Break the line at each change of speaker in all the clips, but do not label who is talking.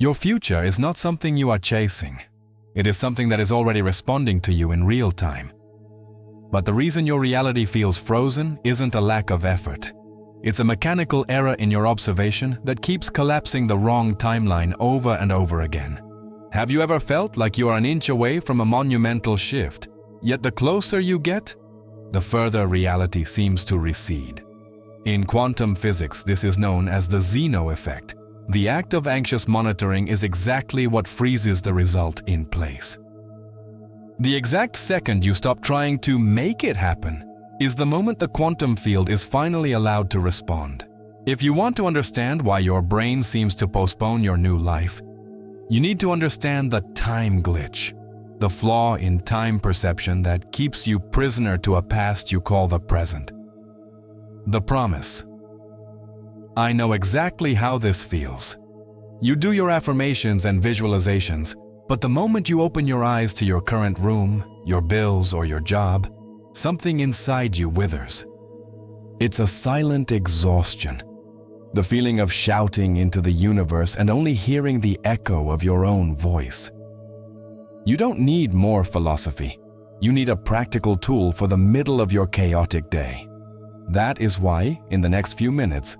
Your future is not something you are chasing. It is something that is already responding to you in real time. But the reason your reality feels frozen isn't a lack of effort. It's a mechanical error in your observation that keeps collapsing the wrong timeline over and over again. Have you ever felt like you are an inch away from a monumental shift, yet the closer you get, the further reality seems to recede? In quantum physics, this is known as the Zeno Effect. The act of anxious monitoring is exactly what freezes the result in place. The exact second you stop trying to make it happen is the moment the quantum field is finally allowed to respond. If you want to understand why your brain seems to postpone your new life, you need to understand the time glitch, the flaw in time perception that keeps you prisoner to a past you call the present. The promise. I know exactly how this feels. You do your affirmations and visualizations, but the moment you open your eyes to your current room, your bills, or your job, something inside you withers. It's a silent exhaustion, the feeling of shouting into the universe and only hearing the echo of your own voice. You don't need more philosophy. You need a practical tool for the middle of your chaotic day. That is why, in the next few minutes,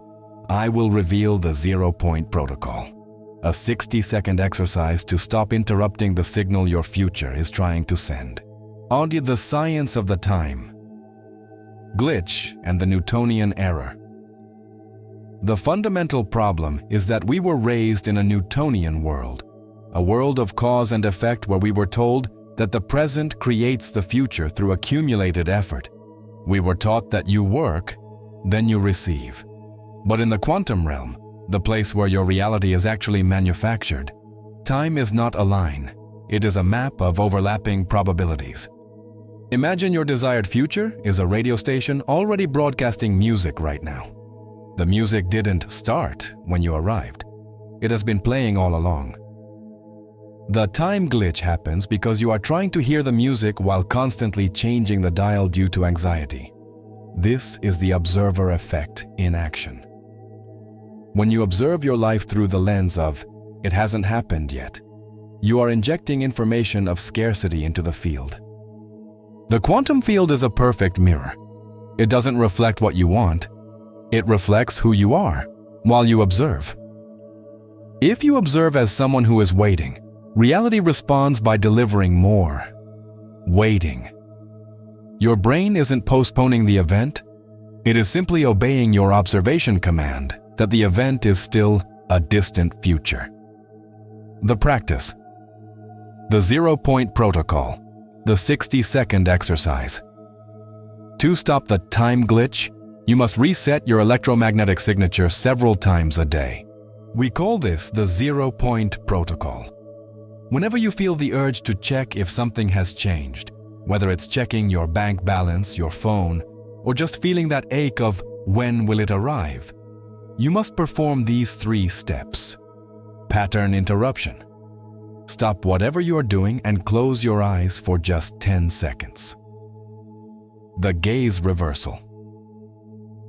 I will reveal the 0-point protocol, a 60-second exercise to stop interrupting the signal your future is trying to send. On to the science of the time glitch and the Newtonian error. The fundamental problem is that we were raised in a Newtonian world, a world of cause and effect where we were told that the present creates the future through accumulated effort. We were taught that you work, then you receive. But in the quantum realm, the place where your reality is actually manufactured, time is not a line. It is a map of overlapping probabilities. Imagine your desired future is a radio station already broadcasting music right now. The music didn't start when you arrived. It has been playing all along. The time glitch happens because you are trying to hear the music while constantly changing the dial due to anxiety. This is the observer effect in action. When you observe your life through the lens of, "It hasn't happened yet," you are injecting information of scarcity into the field. The quantum field is a perfect mirror. It doesn't reflect what you want. It reflects who you are while you observe. If you observe as someone who is waiting, reality responds by delivering more. Waiting. Your brain isn't postponing the event. It is simply obeying your observation command that the event is still a distant future. The practice. The 0-point protocol. The 60-second exercise. To stop the time glitch, you must reset your electromagnetic signature several times a day. We call this the 0-point protocol. Whenever you feel the urge to check if something has changed, whether it's checking your bank balance, your phone, or just feeling that ache of when will it arrive, you must perform these 3 steps. Pattern interruption. Stop whatever you are doing and close your eyes for just 10 seconds. The gaze reversal.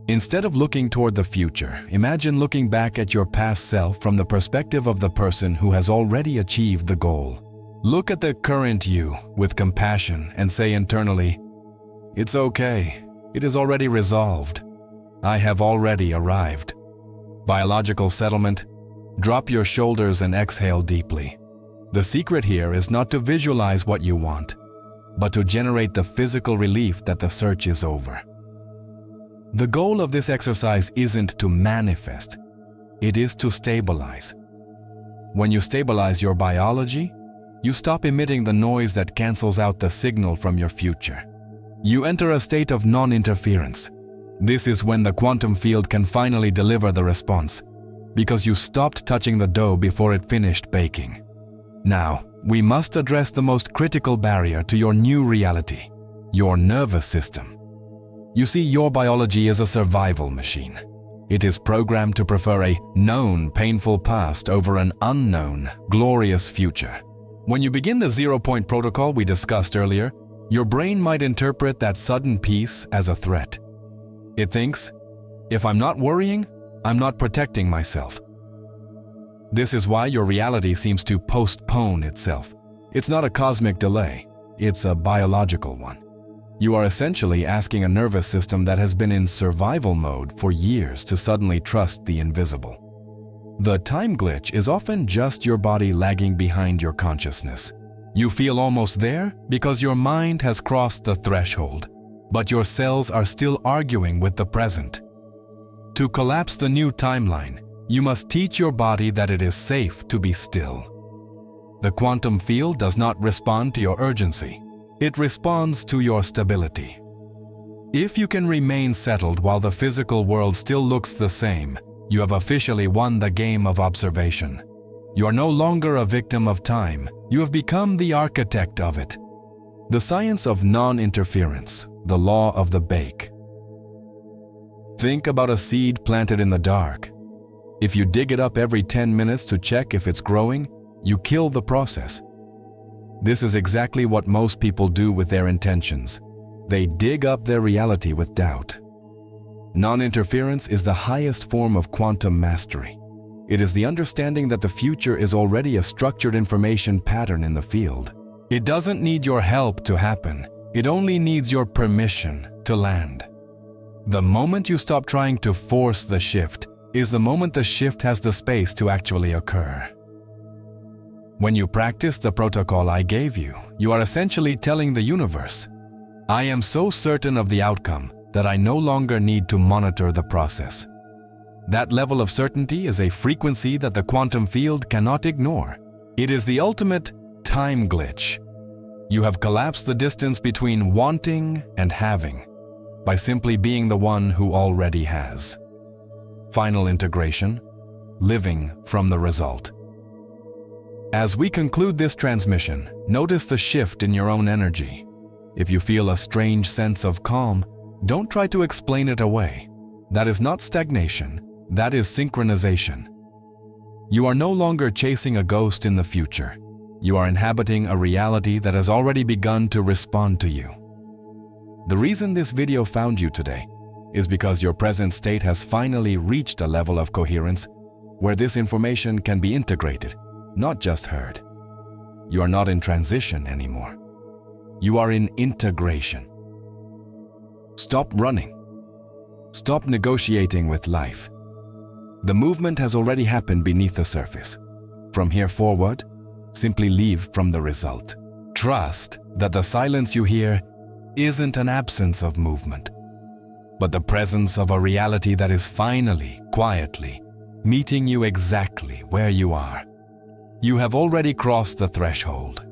Instead of looking toward the future, imagine looking back at your past self from the perspective of the person who has already achieved the goal. Look at the current you with compassion and say internally, "It's okay. It is already resolved. I have already arrived." Biological settlement. Drop your shoulders and exhale deeply. The secret here is not to visualize what you want, but to generate the physical relief that the search is over. The goal of this exercise isn't to manifest, it is to stabilize. When you stabilize your biology, you stop emitting the noise that cancels out the signal from your future. You enter a state of non-interference. This is when the quantum field can finally deliver the response, because you stopped touching the dough before it finished baking. Now, we must address the most critical barrier to your new reality, your nervous system. You see, your biology is a survival machine. It is programmed to prefer a known, painful past over an unknown, glorious future. When you begin the 0-point protocol we discussed earlier, your brain might interpret that sudden peace as a threat. It thinks, if I'm not worrying, I'm not protecting myself. This is why your reality seems to postpone itself. It's not a cosmic delay, it's a biological one. You are essentially asking a nervous system that has been in survival mode for years to suddenly trust the invisible. The time glitch is often just your body lagging behind your consciousness. You feel almost there because your mind has crossed the threshold, but your cells are still arguing with the present. To collapse the new timeline, you must teach your body that it is safe to be still. The quantum field does not respond to your urgency. It responds to your stability. If you can remain settled while the physical world still looks the same, you have officially won the game of observation. You are no longer a victim of time. You have become the architect of it. The science of non-interference, the law of the bake. Think about a seed planted in the dark. If you dig it up every 10 minutes to check if it's growing, you kill the process. This is exactly what most people do with their intentions. They dig up their reality with doubt. Non-interference is the highest form of quantum mastery. It is the understanding that the future is already a structured information pattern in the field. It doesn't need your help to happen. It only needs your permission to land. The moment you stop trying to force the shift is the moment the shift has the space to actually occur. When you practice the protocol I gave you, you are essentially telling the universe, I am so certain of the outcome that I no longer need to monitor the process. That level of certainty is a frequency that the quantum field cannot ignore. It is the ultimate time glitch. You have collapsed the distance between wanting and having by simply being the one who already has. Final integration, living from the result. As we conclude this transmission, notice the shift in your own energy. If you feel a strange sense of calm, don't try to explain it away. That is not stagnation, that is synchronization. You are no longer chasing a ghost in the future. You are inhabiting a reality that has already begun to respond to you. The reason this video found you today is because your present state has finally reached a level of coherence where this information can be integrated, not just heard. You are not in transition anymore. You are in integration. Stop running. Stop negotiating with life. The movement has already happened beneath the surface. From here forward, simply leave from the result. Trust that the silence you hear isn't an absence of movement, but the presence of a reality that is finally, quietly, meeting you exactly where you are. You have already crossed the threshold.